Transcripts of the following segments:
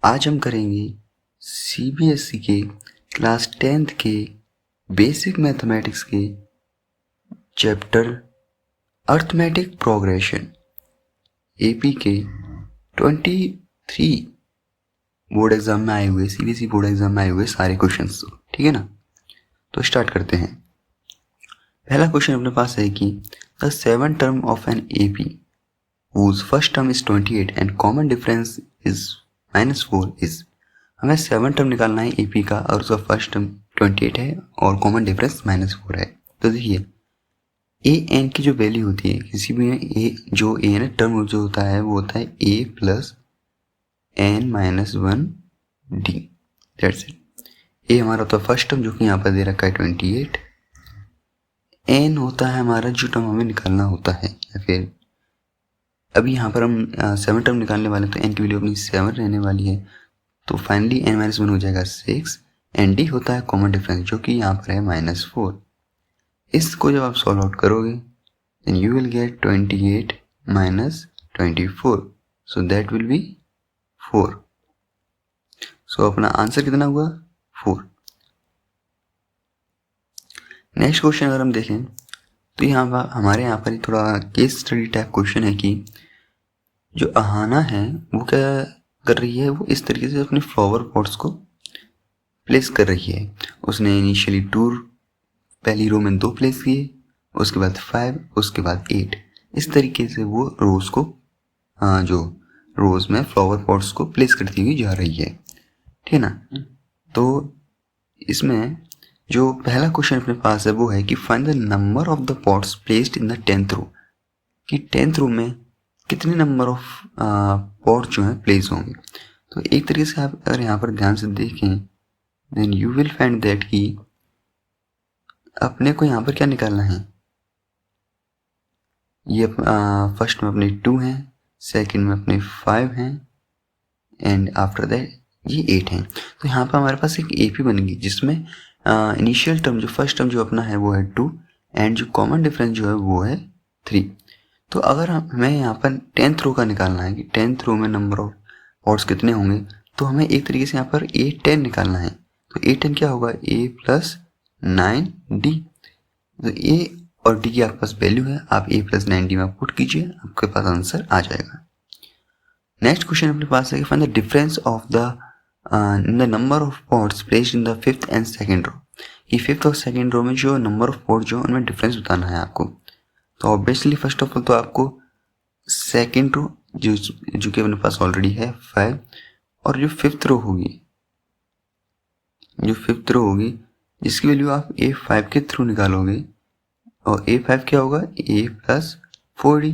आज हम करेंगे सीबीएसई के क्लास 10th के बेसिक मैथमेटिक्स के चैप्टर अर्थमेटिक प्रोग्रेशन एपी के 23 बोर्ड एग्जाम में आए हुए सीबीएसई बोर्ड एग्जाम में आए हुए सारे क्वेश्चंस। ठीक है ना, तो स्टार्ट करते हैं। पहला क्वेश्चन अपने पास है कि the 7th term of an AP whose first term is 28 and common difference is -4 is। हमें 7th टर्म निकालना है एपी का और उसका फर्स्ट टर्म 28 है और कॉमन डिफरेंस -4 है। तो देखिए ए एन की जो वैल्यू होती है किसी भी ए जो ए एन टर्म जो होता है वो होता है a plus n -1 d. That's it. A हमारा होता है फर्स्ट टर्म जो कि यहाँ पर दे रखा है 28। एन होता है हमारा जो टर्म हमें निकालना होता है, या फिर अभी यहाँ पर हम 7 टर्म निकालने वाले हैं तो एन की वैल्यू अपनी 7 रहने वाली है। तो फाइनली n - 1 हो जाएगा 6 एंड डी होता है कॉमन डिफरेंस जो कि यहाँ पर है -4। इसको जब आप सॉल्व आउट करोगे then you will get 28 - 24, so that will be 4। So अपना आंसर कितना हुआ 4। नेक्स्ट क्वेश्चन अगर हम देखें तो हमारे यहाँ पर थोड़ा केस स्टडी टाइप क्वेश्चन है कि जो अहाना है वो क्या कर रही है, वो इस तरीके से अपने फ्लावर पॉट्स को प्लेस कर रही है। उसने इनिशियली 2 पहली रो में 2 प्लेस किए, उसके बाद 5, उसके बाद 8। इस तरीके से वो रोज को जो रोज में फ्लावर पॉट्स को प्लेस करती हुई जा रही है। ठीक है ना। तो इसमें जो पहला क्वेश्चन अपने पास है वो है कि find the number of the pots placed in the 10th रो, कि 10th रो में कितने नंबर ऑफ पॉट जो हैं प्लेस होंगे। तो एक तरीके से आप अगर यहाँ पर ध्यान से देखें then you will find that कि अपने को यहाँ पर क्या निकालना है, ये फर्स्ट में अपने 2 हैं, सेकंड में अपने 5 हैं एंड आफ्टर दैट ये 8 हैं। तो यहाँ पर हमारे पास एक एपी बनेगी जिसमें इनिशियल टर्म जो फर्स्ट टर्म जो अपना है वो है 2 एंड जो कॉमन डिफरेंस जो है वो है 3। तो अगर हमें यहाँ पर 10th रो का निकालना है कि 10th रो में नंबर ऑफ पॉट्स कितने होंगे, तो हमें एक तरीके से यहाँ पर A10 निकालना है। तो A10 क्या होगा, A + 9D। तो A और D की आपके पास वैल्यू है, आप A + 9D में पुट कीजिए, आपके पास आंसर आ जाएगा। नेक्स्ट क्वेश्चन अपने पास है कि find the difference of the in the number of pots placed in the 5th and 2nd रो, कि 5th और 2nd रो में जो नंबर ऑफ पॉट जो उनमें डिफरेंस बताना है आपको। तो ऑब्वियसली फर्स्ट ऑफ ऑल तो आपको 2nd रो जो कि अपने पास ऑलरेडी है 5, और जो 5th रो होगी जिसकी वैल्यू आप A5 के थ्रू निकालोगे, और A5 क्या होगा A + 4D।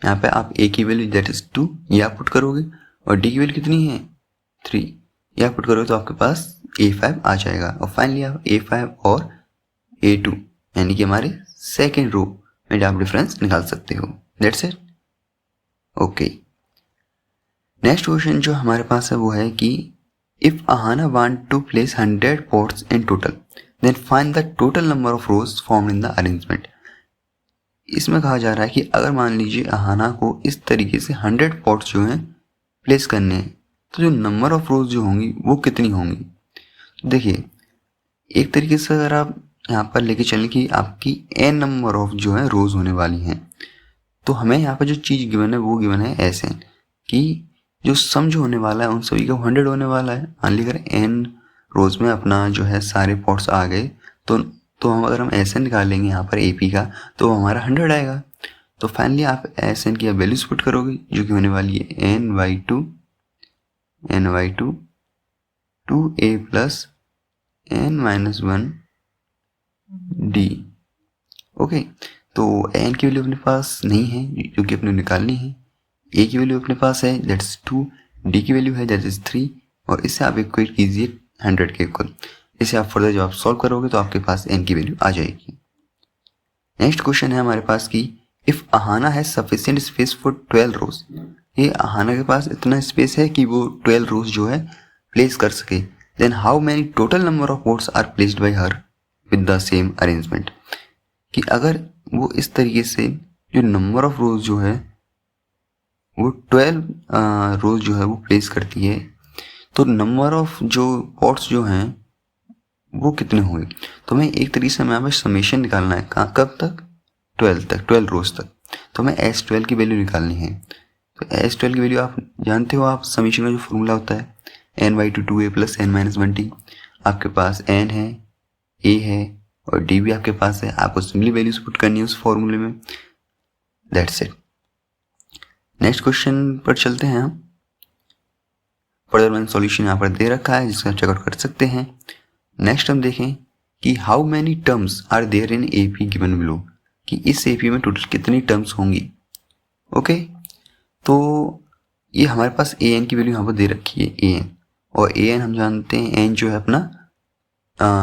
यहाँ पे आप A की वैल्यू दैट इज 2 या पुट करोगे और D की वैल्यू कितनी है 3 या पुट करोगे, तो आपके पास A5 आ जाएगा। और फाइनली आप A5 और A2 यानी कि हमारे 2nd रो में आप डिफरेंस निकाल सकते हो। That's it. Okay, next question जो हमारे पास है वो है कि if Ahana want to place 100 pots in total then find the total number of rows formed in the arrangement. इसमें कहा जा रहा है कि अगर मान लीजिए अहाना को इस तरीके से 100 पॉट्स जो हैं प्लेस करने हैं, तो जो नंबर ऑफ रोज जो होंगी वो कितनी होंगी। देखिए एक तरीके से अगर आप यहाँ पर लेके चलें कि आपकी n नंबर ऑफ जो है रोज होने वाली हैं, तो हमें यहाँ पर जो चीज़ गिवन है वो गिवन है ऐसे कि जो सम जो होने वाला है उन सभी का 100 होने वाला है। मान लीजिए अगर n रोज में अपना जो है सारे पॉट्स आ गए तो हम अगर हम ऐसे निकालेंगे यहाँ पर AP का तो हमारा 100 आएगा। तो फाइनली आप SN की वैल्यूज पुट करोगे जो कि होने वाली है ny2 2a + n - 1 D। Okay, तो n की वैल्यू अपने पास नहीं है जो कि अपने निकालनी है, a की वैल्यू अपने पास है दैट्स 2, d की वैल्यू है दैट इज 3, और इससे आप इक्वेट कीजिए 100 के इक्वल। इसे आप फर्दर जब आप सॉल्व करोगे तो आपके पास n की वैल्यू आ जाएगी। नेक्स्ट क्वेश्चन है हमारे पास कि इफ अहाना है सफिशिएंट स्पेस फॉर 12 रोज, ये अहाना के पास इतना स्पेस है कि वो 12 रोज जो है प्लेस कर सके, then how many total number of pots are placed by her with the same arrangement. कि अगर वो इस तरीके से जो नंबर ऑफ रोज जो है वो 12 रोज जो है वो प्लेस करती है, तो नंबर ऑफ जो पॉट्स जो हैं वो कितने होंगे, तो हमें एक तरीके से हमें यहाँ पे समेशन निकालना है, कहाँ कब तक, 12 तक, 12 रोज तक। तो हमें S12 की वैल्यू निकालनी है। तो S12 की वैल्यू आप जानते हो, आप समेशन का जो फॉर्मूला होता है n/2 2a + n-1t। आपके पास n है, a है और d भी आपके पास है, आपको सिंपली वैल्यूज पुट करनी है उस फॉर्मूले में। That's it. नेक्स्ट क्वेश्चन पर चलते हैं हम। फर्दर मैंने सॉल्यूशन यहाँ पर दे रखा है जिसका चेकआउट कर सकते हैं। नेक्स्ट हम देखें कि how many terms are there in AP given below, कि इस AP में टोटल कितनी टर्म्स होंगी। ओके, तो ये हमारे पास an की वैल्यू यहाँ पर दे रखी है an, और an हम जानते हैं n जो है अपना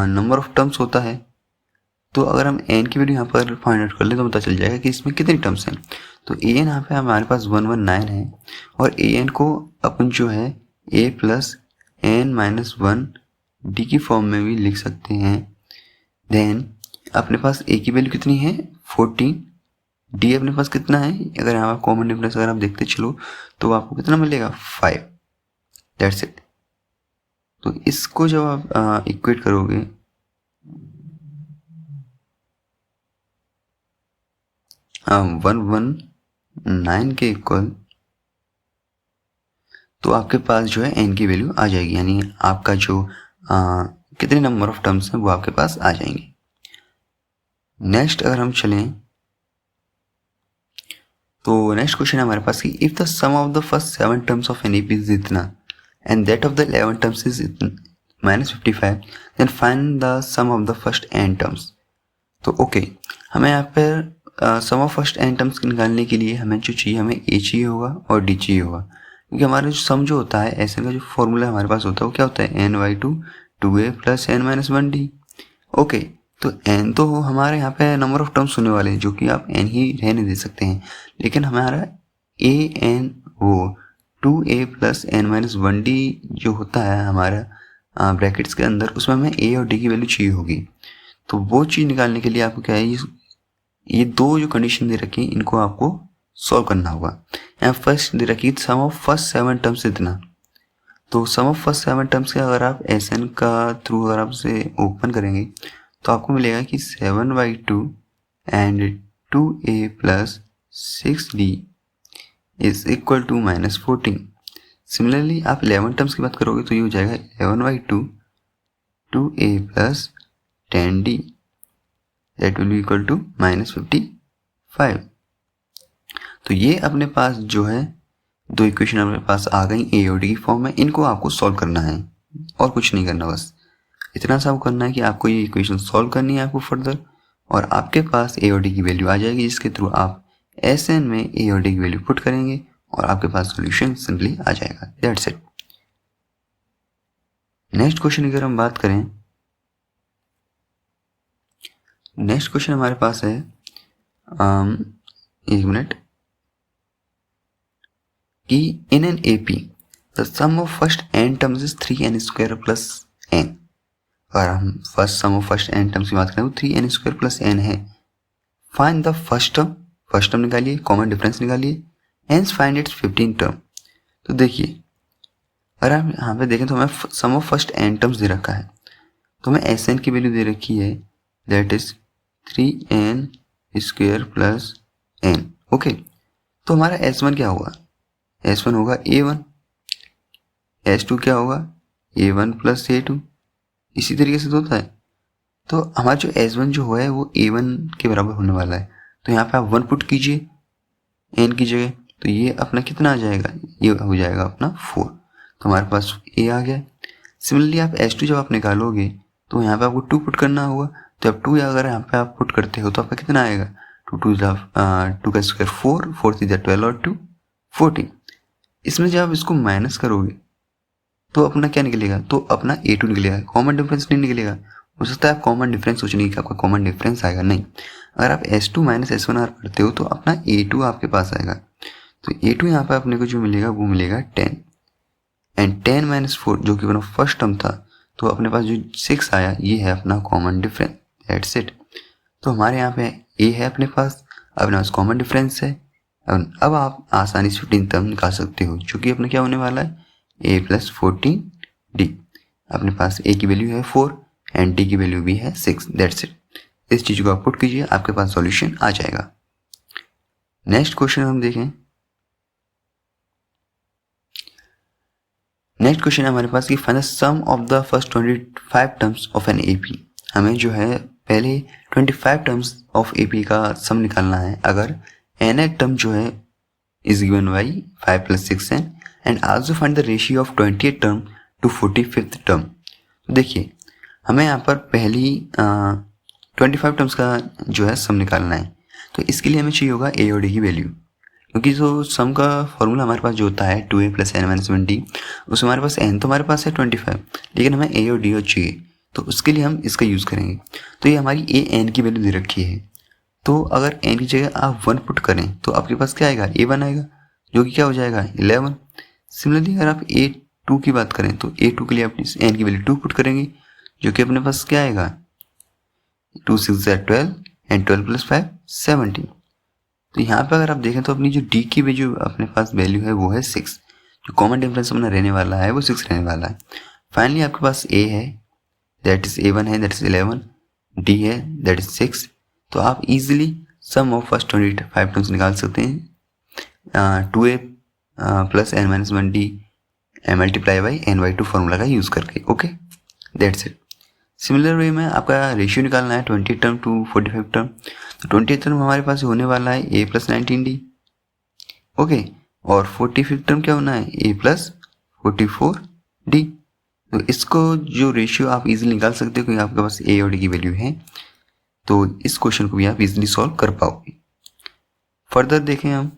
नंबर ऑफ टर्म्स होता है। तो अगर हम n की वैल्यू यहाँ पर फाइंड आउट कर लें तो पता चल जाएगा कि इसमें कितनी टर्म्स हैं। तो an यहाँ पे हमारे पास 119 है, और an को अपन जो है a + n-1 d की फॉर्म में भी लिख सकते हैं। देन अपने पास a की वैल्यू कितनी है 14, d अपने पास कितना है, अगर यहाँ कॉमन डिफरेंस अगर आप देखते चलो तो आपको कितना मिलेगा 5। That's it. तो इसको जब आप इक्वेट करोगे 119 के इक्वल, तो आपके पास जो है n की वैल्यू आ जाएगी, यानी आपका जो कितने नंबर ऑफ टर्म्स हैं वो आपके पास आ जाएंगे। नेक्स्ट अगर हम चलें तो नेक्स्ट क्वेश्चन है हमारे पास कि if the sum of the first 7 terms of an AP is इतना and that of the 11 terms is -55, then find the sum of the first n terms. तो ओके, हमें यहाँ पर sum of first n terms निकालने के लिए हमें जो चाहिए, हमें a चाहिए होगा और d चाहिए होगा, क्योंकि हमारा जो सम जो होता है ऐसे का जो फॉर्मूला हमारे पास होता है वो क्या होता है n/2 2a + n-1d। ओके, तो n तो हमारे यहाँ पे नंबर ऑफ टर्म्स होने वाले हैं जो कि आप n ही रहने दे सकते हैं, लेकिन हमारा an वो 2a + n-1d जो होता है हमारा ब्रैकेट्स के अंदर, उसमें हमें a और d की वैल्यू चाहिए होगी। तो वो चीज़ निकालने के लिए आपको क्या है, ये दो जो कंडीशन दे रखी है इनको आपको सॉल्व करना होगा। यहाँ फर्स्ट दे रखी सम ऑफ फर्स्ट 7 टर्म्स इतना, तो सम ऑफ फर्स्ट 7 टर्म्स के अगर आप SN का थ्रू अगर आप उसे ओपन करेंगे तो आपको मिलेगा कि 7/2 and 2a + 6d is equal to -14। Similarly आप 11 टर्म्स की बात करोगे तो ये हो जाएगा 11/2 2a + 10d that will be equal to -55। तो ये अपने पास जो है दो इक्वेशन अपने पास आ गई a और d की फॉर्म में, इनको आपको सॉल्व करना है और कुछ नहीं करना, बस इतना सा करना है कि आपको ये इक्वेशन सॉल्व करनी है आपको फर्दर, और आपके पास a और d की वैल्यू आ जाएगी जिसके थ्रू आप SN में a और d की वैल्यू पुट करेंगे और आपके पास सॉल्यूशन सिंपली आ जाएगा। That's it. नेक्स्ट क्वेश्चन अगर हम बात करें, नेक्स्ट क्वेश्चन हमारे पास है एक मिनट, कि in an AP the sum of first n terms is 3n² + n। अगर हम first sum of first n terms की बात करें तो 3n² + n है। फाइंड द फर्स्ट टर्म निकालिए, कॉमन डिफरेंस निकालिए, हेंस फाइंड इट्स 15 टर्म। तो देखिए अगर हम यहाँ पे देखें तो हमें sum of first n terms दे रखा है, तो हमें SN की वैल्यू दे रखी है that is 3n² + n। Okay, तो हमारा S1 क्या होगा, S1 होगा A1, S2 क्या होगा A1 + A2, इसी तरीके से तो होता है। तो हमारा जो S1 जो है वो A1 के बराबर होने वाला है, तो यहाँ पे आप 1 पुट कीजिए n की जगह, तो ये अपना कितना आ जाएगा, ये हो जाएगा अपना 4। तो हमारे पास a आ गया। सिमिलरली आप S2 जब आप निकालोगे तो यहाँ पे आपको 2 पुट करना होगा, तो अब 2 अगर यहाँ पे आप पुट करते हो तो आपका कितना आएगा, 2 2 का स्क्वायर 4, 4 3 12 और 2 14। इसमें जब आप इसको माइनस करोगे तो अपना क्या निकलेगा, तो अपना A2 निकलेगा, कॉमन डिफरेंस नहीं निकलेगा। हो सकता है आप कॉमन डिफरेंस सोचने की आपका कॉमन डिफरेंस आएगा, नहीं, अगर आप S2 - S1R करते हो तो अपना A2 आपके पास आएगा। तो A2 यहाँ पे अपने को जो मिलेगा वो मिलेगा 10 एंड 10 - 4 जो कि अपना फर्स्ट टर्म था, तो अपने पास जो 6 आया ये है अपना कॉमन डिफरेंस। That's it. तो हमारे यहाँ पे A है अपने पास, अपने पास कॉमन डिफरेंस है। अब आप आसानी से 15 टर्म निकाल सकते हो, जो कि अपना क्या होने वाला है A + 14 डी। अपने पास ए की वैल्यू है 4 एंड डी की वैल्यू भी है 6, दैट्स इट। इस चीज़ को आप पुट कीजिए, आपके पास सॉल्यूशन आ जाएगा। नेक्स्ट क्वेश्चन हम देखें। नेक्स्ट क्वेश्चन है हमारे पास कि find the sum of the first 25 terms of an AP. हमें जो है पहले 25 टर्म्स ऑफ एपी का सम निकालना है। अगर एन टर्म जो है is given by 5 + 6n and also find the ratio of 28 term to 45th term. देखिए हमें यहाँ पर पहली 25 टर्म्स का जो है सम निकालना है। तो इसके लिए हमें चाहिए होगा ए और डी की वैल्यू, क्योंकि जो सम का फॉर्मूला हमारे पास जो होता है 2a + n - 1d, उसमें हमारे पास n तो हमारे पास है 25, लेकिन हमें a और d और चाहिए, तो उसके लिए हम इसका यूज़ करेंगे। तो ये हमारी a n की वैल्यू दे रखी है, तो अगर n की जगह आप 1 पुट करें तो आपके पास क्या आएगा, a1 आएगा, जो कि क्या हो जाएगा 11। सिमिलरली अगर आप a2 की बात करें तो a2 के लिए आप n की वैल्यू 2 पुट करेंगे, जो कि अपने पास क्या आएगा 2 × 6 = 12 एंड 12 + 5 17। तो यहाँ पे अगर आप देखें तो अपनी जो d की भी जो अपने पास वैल्यू है वो है 6, जो कॉमन डिफरेंस अपना रहने वाला है वो 6 रहने वाला है। फाइनली आपके पास a है दैट इज a1 है दैट इज 11, d है दैट इज 6। तो आप easily sum of first 25 terms निकाल सकते हैं 2a + n - 1d × n/2 formula का यूज़ करके। Okay, that's it. Similar way में आपका रेशियो निकालना है 20 टर्म टू 45 टर्म। तो 20 टर्म हमारे पास होने वाला है a + 19d, ओके, और 45 टर्म क्या होना है a + 44d। तो इसको जो रेशियो आप इजीली निकाल सकते हो क्योंकि आपके पास a और d की वैल्यू है, तो इस क्वेश्चन को भी आप इजीली सॉल्व कर पाओगे। फर्दर देखें हम,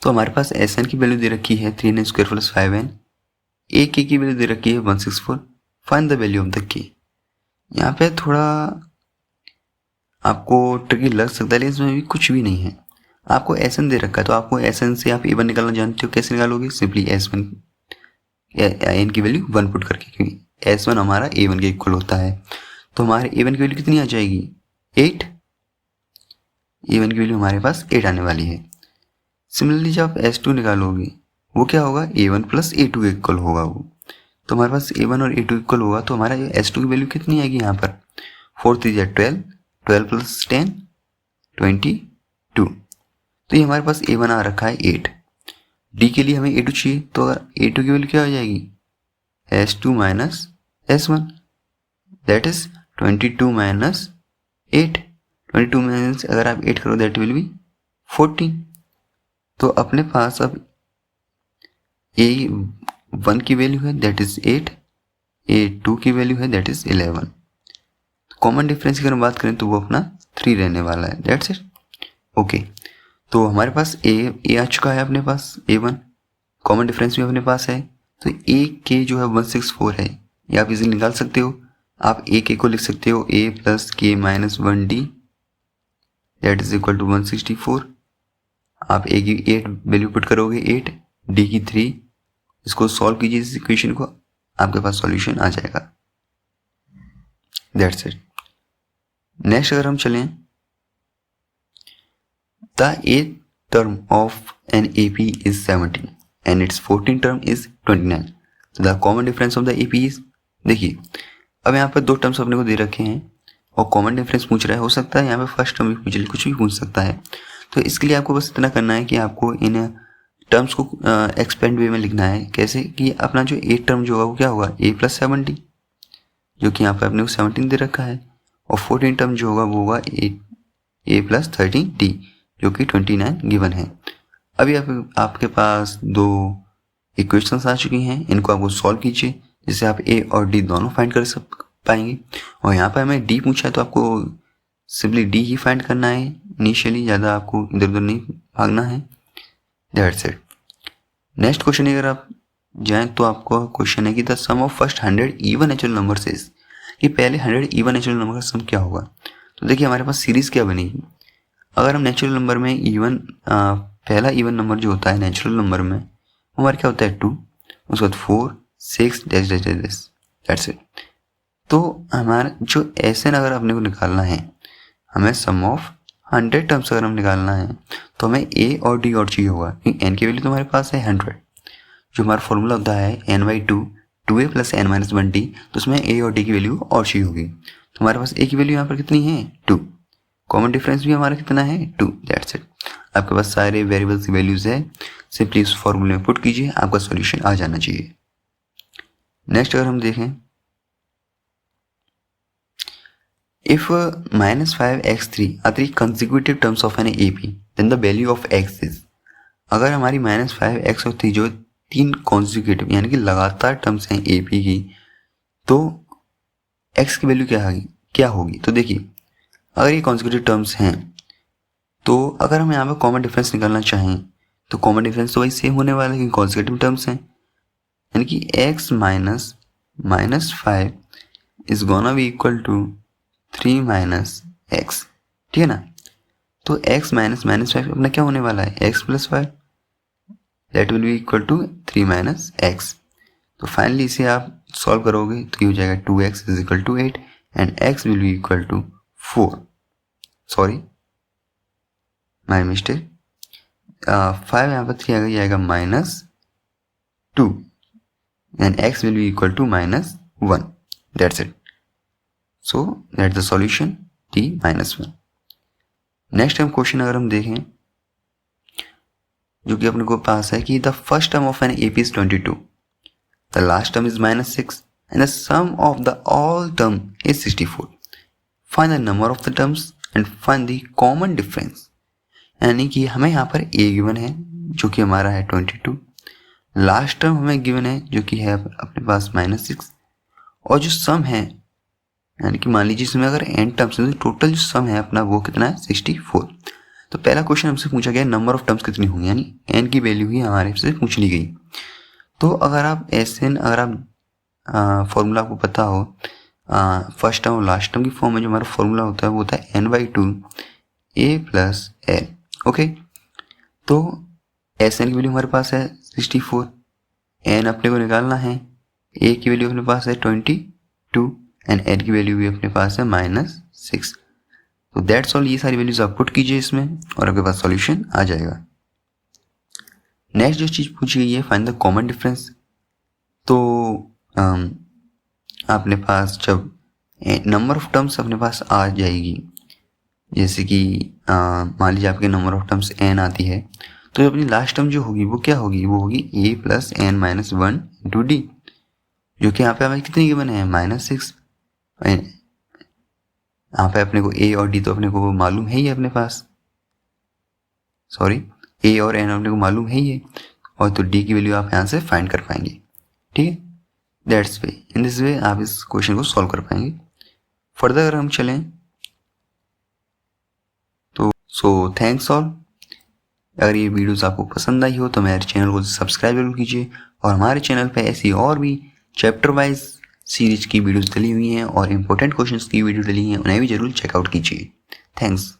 तो हमारे पास Sn की वैल्यू दे रखी है 3n² + 5n, a की वैल्यू दे रखी है 164। Find the value of the k। यहाँ पे थोड़ा आपको ट्रिकी लग सकता है, लेकिन इसमें भी कुछ भी नहीं है। आपको Sn दे रखा है, तो आपको Sn से आप a1 निकालना जानते हो, कैसे निकालोगे, सिंपली S1 n की वैल्यू 1 पुट करके, क्योंकि S1 हमारा a1 के इक्वल होता है। तो हमारे a1 की वैल्यू कितनी आ जाएगी 8, a1 की वैल्यू हमारे पास 8 आने वाली है। सिमिलरली जब आप S2 निकालोगे वो क्या होगा a1 + a2 के इक्वल होगा वो, तो हमारे पास a1 और a2 इक्वल होगा, तो हमारा S2 की वैल्यू कितनी आएगी यहाँ पर 4 × 3 = 12, 12 + 10 22। तो ये हमारे पास a1 आ रखा है 8, d के लिए हमें a2 चाहिए, तो अगर a2 की वैल्यू क्या हो जाएगी S2 - S1 दैट इज 22 - 8। 22 में अगर आप 8 करो दैट विल बी 14। तो अपने पास अब a1 की वैल्यू है दैट इज 8, a2 की वैल्यू है दैट इज 11। कॉमन डिफरेंस की अगर बात करें तो वो अपना 3 रहने वाला है, दैट्स इट। ओके, तो हमारे पास a आ चुका है अपने पास a1, कॉमन डिफरेंस भी अपने पास है, तो a के जो है 164 है, ये आप इजीली निकाल सकते हो। आप a के को लिख सकते हो a + k - 1d that is equal to 164। आप a की 8 वैल्यू पुट करोगे 8, d की 3, इसको सॉल्व कीजिए इस इक्वेशन को, आपके पास सॉल्यूशन आ जाएगा, दैट्स इट। नेक्स्ट अगर हम चलें, the 8th term of an AP is 17 and its 14th term is 29. So the common difference of the AP is, देखिए अब यहाँ पर 2 टर्म्स अपने को दे रखे हैं और कॉमन डिफरेंस पूछ रहा है, हो सकता है यहाँ पे फर्स्ट टर्म भी पूछ ले, कुछ भी पूछ सकता है। तो इसके लिए आपको बस इतना करना है कि आपको इन टर्म्स को एक्सपेंड वे में लिखना है। कैसे कि अपना जो 8 टर्म जो होगा वो क्या होगा a + 70, जो कि यहाँ पर अपने को 17 दे रखा है, और 14 टर्म जो होगा वो होगा a + 13d, जो कि 29 गिवन है। अभी आपके पास 2 इक्वेशंस आ चुकी हैं, इनको आपको सॉल्व कीजिए जिससे आप a और d दोनों फाइंड कर पाएंगे। और यहाँ पर हमें d पूछा है तो आपको सिंपली d ही फाइंड करना है इनिशियली, ज़्यादा आपको इधर उधर नहीं भागना है, दैट्स इट। नेक्स्ट क्वेश्चन अगर आप जाएँ तो आपको क्वेश्चन है कि the sum of first 100 even natural numbers is, कि पहले 100 इवन नेचुरल नंबर का सम क्या होगा। तो देखिए हमारे पास सीरीज़ क्या बनेगी, अगर हम नेचुरल नंबर में इवन पहला इवन नंबर जो होता है नेचुरल नंबर में वो हमारा क्या होता है 2, उसके बाद 4 6 dash dash dash, that's it. तो हमारा जो Sn अगर अपने को निकालना है, हमें सम ऑफ 100 टर्म्स अगर हम निकालना है तो हमें a और d और चाहिए होगा, क्योंकि n की वैल्यू तो हमारे पास है 100, जो हमारा फॉर्मूला होता है n/2 2a plus n minus 1d, तो उसमें a और d की वैल्यू और सी होगी। तो हमारे पास a की वैल्यू यहाँ पर कितनी है 2, कॉमन डिफरेंस भी हमारा कितना है 2, दैट्स इट। आपके पास सारे वेरिएबल्स की वैल्यूज है, सिंपली इस फॉर्मूले में पुट कीजिए, आपका सॉल्यूशन आ जाना चाहिए। नेक्स्ट अगर हम देखें, if minus 5x3 are three consecutive terms of an AP, then the value of x is, अगर हमारी -5x और 3 जो 3 कॉन्जिक्यूटिव यानी कि लगातार टर्म्स हैं AP की, तो x की वैल्यू क्या होगी। तो देखिए, अगर ये कॉन्जिक्यूटिव टर्म्स हैं तो अगर हम यहाँ पे कॉमन डिफरेंस निकालना चाहें तो कॉमन डिफरेंस तो वही सेम होने वाला है कि कॉन्जिक्यूटिव टर्म्स हैं, यानी कि x minus -5 is gonna be equal to 3 minus x, ठीक है ना। तो x माइनस -5 अपना क्या होने वाला है x plus 5, that will be equal to 3 minus x. तो फाइनली इसे आप सॉल्व करोगे तो ये हो जाएगा 2x is equal to 8 and x will be equal to 4, sorry my mistake, 5 यहाँ पर 3 आएगा -2 and x will be equal to -1, that's इट। So that's the solution t minus 1। Next हम क्वेश्चन अगर हम देखें जो कि अपने को पास है कि the first term of an AP is 22, the last term is -6 and the sum of the all term is 64, find the number of the terms and find the common difference. यानी कि हमें यहाँ पर a गिवन है जो कि हमारा है 22, लास्ट टर्म हमें गिवन है जो कि है अपने पास -6, और जो सम है यानी कि मान लीजिए इसमें अगर n टर्म्स है तो टोटल जो सम है अपना वो कितना है 64। तो पहला क्वेश्चन हमसे पूछा गया नंबर ऑफ टर्म्स कितनी होंगी, यानी n की वैल्यू ही हमारे से पूछ ली गई। तो अगर आप SN अगर आप फॉर्मूला आपको पता हो फर्स्ट टर्म और लास्ट टर्म की फॉर्म में जो हमारा फॉर्मूला होता है वो होता है n/2 a plus l, okay. तो SN की वैल्यू हमारे पास है 64, n अपने को निकालना है, a की वैल्यू अपने पास है 22 एंड l की वैल्यू भी अपने पास है -6। तो दैट्स ऑल, ये सारी वैल्यूज आप पुट कीजिए इसमें और आपके पास सॉल्यूशन आ जाएगा। नेक्स्ट जो चीज़ पूछी गई है फाइंड द कॉमन डिफरेंस। तो अपने पास जब नंबर ऑफ टर्म्स अपने पास आ जाएगी, जैसे कि मान लीजिए आपके नंबर ऑफ टर्म्स n आती है, तो अपनी लास्ट टर्म जो होगी वो क्या होगी, वो होगी a plus n minus 1 into D, जो कि यहाँ पे हमें कितनी गिवन है -6। यहाँ पे अपने को a और d तो अपने को मालूम है ही अपने पास, सॉरी a और n अपने को मालूम है ही है, और तो d की वैल्यू आप यहाँ से फाइंड कर पाएंगे, ठीक है। That's way, in this way आप इस क्वेश्चन को सॉल्व कर पाएंगे। फर्दर अगर हम चलें तो सो थैंक्स ऑल। अगर ये वीडियोस आपको पसंद आई हो तो मेरे चैनल को सब्सक्राइब जरूर कीजिए, और हमारे चैनल पे ऐसी और भी चैप्टर वाइज सीरीज की वीडियोस डली हुई हैं और इम्पोर्टेंट क्वेश्चंस की वीडियो डली हैं, उन्हें भी जरूर चेकआउट कीजिए। थैंक्स।